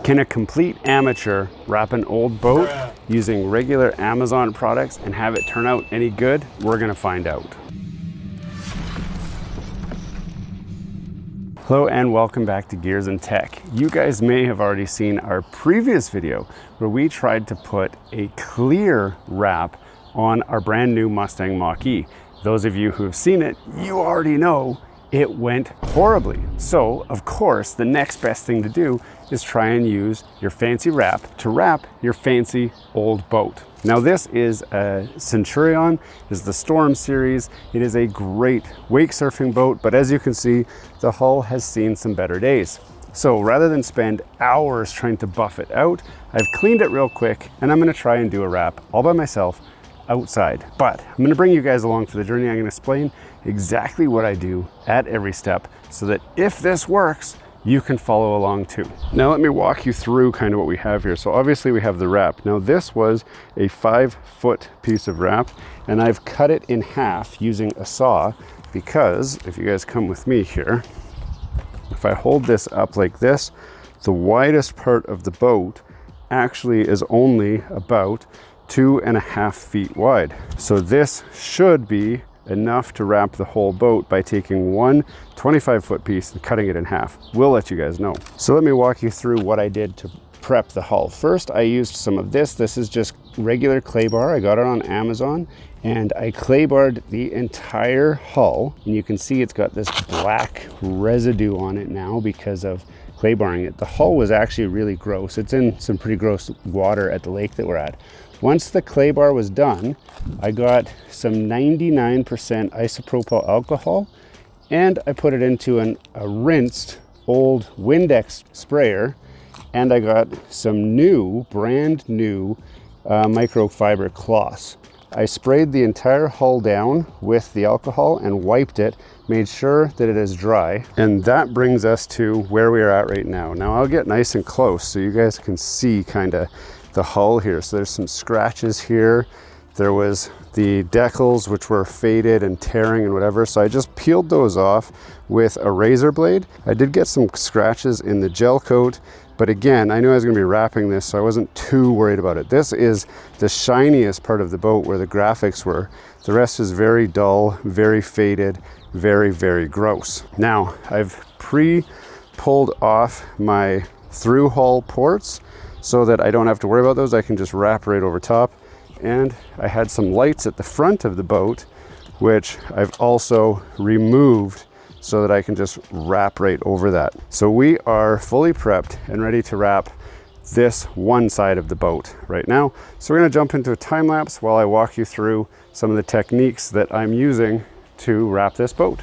Can a complete amateur wrap an old boat using regular Amazon products and have it turn out any good? We're gonna find out. Hello and welcome back to Gears and Tech. You guys may have already seen our previous video where we tried to put a clear wrap on our brand new Mustang Mach-E. Those of you who have seen it, you already know it went horribly. So of course, the next best thing to do is try and use your fancy wrap to wrap your fancy old boat. Now this is a Centurion, this is the Storm series. It is a great wake surfing boat, but as you can see, the hull has seen some better days. So rather than spend hours trying to buff it out, I've cleaned it real quick and I'm gonna try and do a wrap all by myself outside. But I'm gonna bring you guys along for the journey. I'm gonna explain exactly what I do at every step so that if this works, you can follow along too. Now let me walk you through kind of what we have here. So obviously we have the wrap. Now this was a 5-foot piece of wrap and I've cut it in half using a saw because if you guys come with me here, if I hold this up like this, the widest part of the boat actually is only about 2.5 feet wide. So this should be enough to wrap the whole boat by taking one 25-foot piece and cutting it in half. We'll let you guys know. So let me walk you through what I did to prep the hull. First, I used some of this. This is just regular clay bar. I got it on Amazon and I clay barred the entire hull. And you can see it's got this black residue on it now because of clay barring it. The hull was actually really gross. It's in some pretty gross water at the lake that we're at. Once the clay bar was done, I got some 99% isopropyl alcohol and I put it into a rinsed old Windex sprayer and I got some new, brand new microfiber cloths. I sprayed the entire hull down with the alcohol and wiped it, made sure that it is dry. And that brings us to where we are at right now. Now I'll get nice and close so you guys can see kind of the hull here. So there's some scratches here. There was the decals which were faded and tearing and whatever. So I just peeled those off with a razor blade. I did get some scratches in the gel coat, but again, I knew I was gonna be wrapping this, so I wasn't too worried about it. This is the shiniest part of the boat where the graphics were. The rest is very dull, very faded, very, very gross. Now, I've pre-pulled off my through hull ports so that I don't have to worry about those. I can just wrap right over top. And I had some lights at the front of the boat, which I've also removed so that I can just wrap right over that. So we are fully prepped and ready to wrap this one side of the boat right now. So we're gonna jump into a time lapse while I walk you through some of the techniques that I'm using to wrap this boat.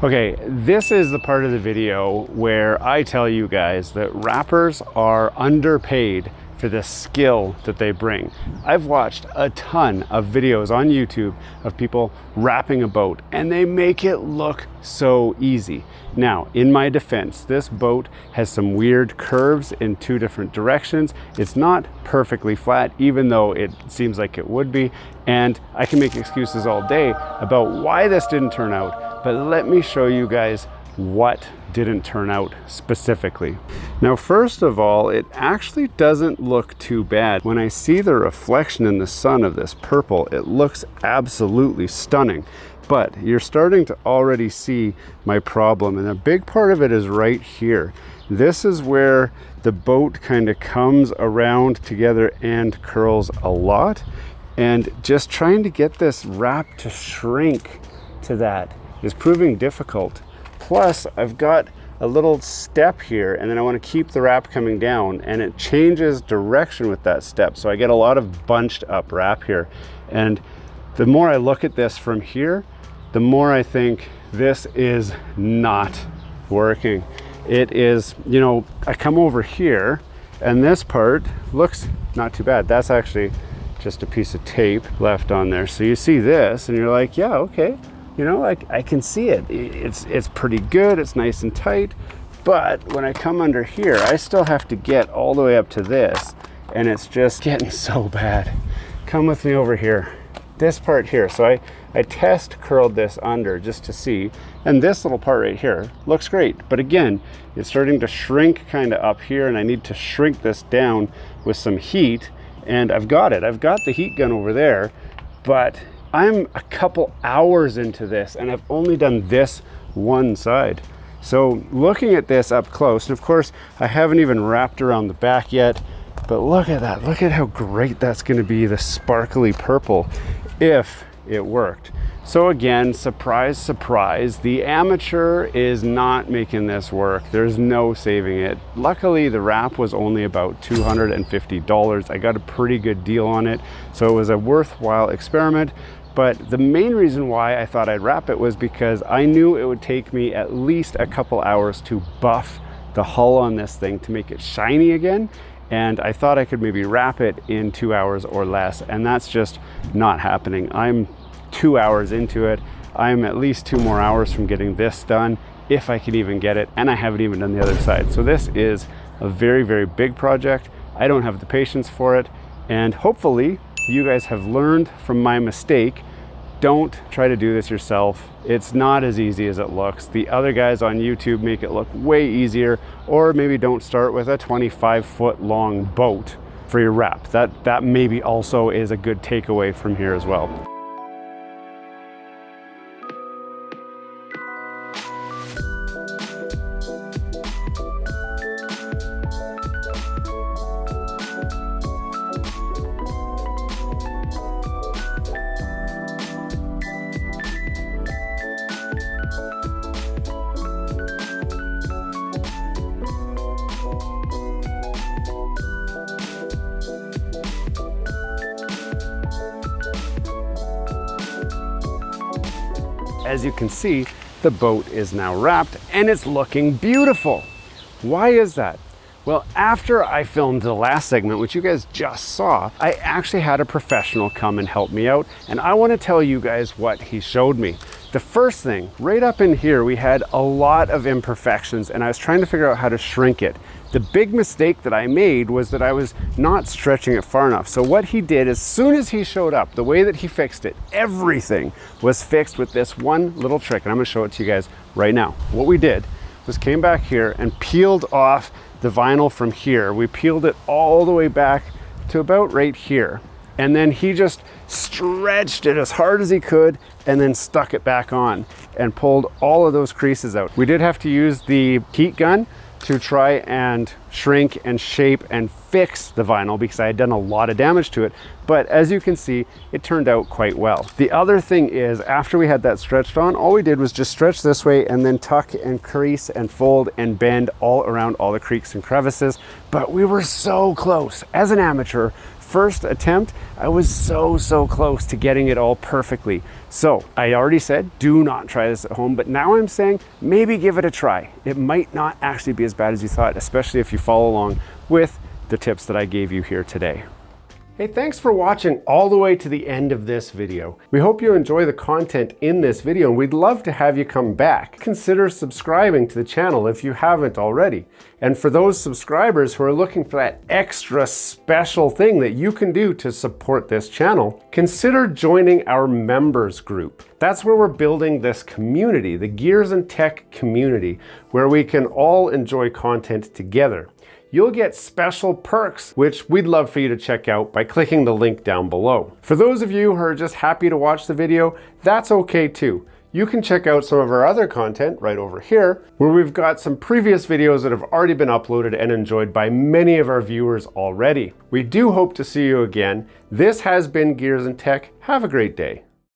Okay, this is the part of the video where I tell you guys that wrappers are underpaid for the skill that they bring. I've watched a ton of videos on YouTube of people wrapping a boat and they make it look so easy. Now, in my defense, this boat has some weird curves in 2 different directions. It's not perfectly flat, even though it seems like it would be. And I can make excuses all day about why this didn't turn out. But let me show you guys what didn't turn out specifically. Now, first of all, it actually doesn't look too bad. When I see the reflection in the sun of this purple, it looks absolutely stunning. But you're starting to already see my problem, and a big part of it is right here. This is where the boat kind of comes around together and curls a lot. And just trying to get this wrap to shrink to that is proving difficult. Plus, I've got a little step here, and then I want to keep the wrap coming down, and it changes direction with that step. So I get a lot of bunched up wrap here. And the more I look at this from here, the more I think this is not working. It is, you know, I come over here and this part looks not too bad. That's actually just a piece of tape left on there. So you see this and you're like, yeah, okay. You know, I can see it. It's pretty good. It's nice and tight. But when I come under here, I still have to get all the way up to this, and it's just getting so bad. Come with me over here. This part here. So I test curled this under just to see, and this little part right here looks great. But again, it's starting to shrink kind of up here, and I need to shrink this down with some heat, and I've got it. I've got the heat gun over there, but I'm a couple hours into this and I've only done this one side. So looking at this up close, and of course I haven't even wrapped around the back yet, but look at that. Look at how great that's going to be, the sparkly purple, if it worked. So again, surprise, surprise, the amateur is not making this work. There's no saving it. Luckily, the wrap was only about $250. I got a pretty good deal on it, so it was a worthwhile experiment. But the main reason why I thought I'd wrap it was because I knew it would take me at least a couple hours to buff the hull on this thing to make it shiny again. And I thought I could maybe wrap it in 2 hours or less, and that's just not happening. I'm 2 hours into it. I'm at least 2 more hours from getting this done, if I could even get it, and I haven't even done the other side. So this is a very, very big project. I don't have the patience for it, and hopefully you guys have learned from my mistake. Don't try to do this yourself. It's not as easy as it looks. The other guys on YouTube make it look way easier, or maybe don't start with a 25-foot long boat for your wrap. That maybe also is a good takeaway from here as well. As you can see, the boat is now wrapped and it's looking beautiful. Why is that? Well, after I filmed the last segment, which you guys just saw, I actually had a professional come and help me out, and I want to tell you guys what he showed me. The first thing, right up in here, we had a lot of imperfections, and I was trying to figure out how to shrink it. The big mistake that I made was that I was not stretching it far enough. So what he did, as soon as he showed up, the way that he fixed it, everything was fixed with this one little trick, and I'm gonna show it to you guys right now. What we did was came back here and peeled off the vinyl from here. We peeled it all the way back to about right here. And then he just stretched it as hard as he could and then stuck it back on and pulled all of those creases out. We did have to use the heat gun to try and shrink and shape and fix the vinyl because I had done a lot of damage to it. But as you can see, it turned out quite well. The other thing is, after we had that stretched on, all we did was just stretch this way and then tuck and crease and fold and bend all around all the creaks and crevices. But we were so close. As an amateur, first attempt, I was so close to getting it all perfectly. So I already said, do not try this at home, but now I'm saying maybe give it a try. It might not actually be as bad as you thought, especially if you follow along with the tips that I gave you here today. Hey, thanks for watching all the way to the end of this video. We hope you enjoy the content in this video, and we'd love to have you come back. Consider subscribing to the channel if you haven't already. And for those subscribers who are looking for that extra special thing that you can do to support this channel, consider joining our members group. That's where we're building this community, the Gears and Tech community, where we can all enjoy content together. You'll get special perks, which we'd love for you to check out by clicking the link down below. For those of you who are just happy to watch the video, that's okay too. You can check out some of our other content right over here, where we've got some previous videos that have already been uploaded and enjoyed by many of our viewers already. We do hope to see you again. This has been Gears and Tech. Have a great day.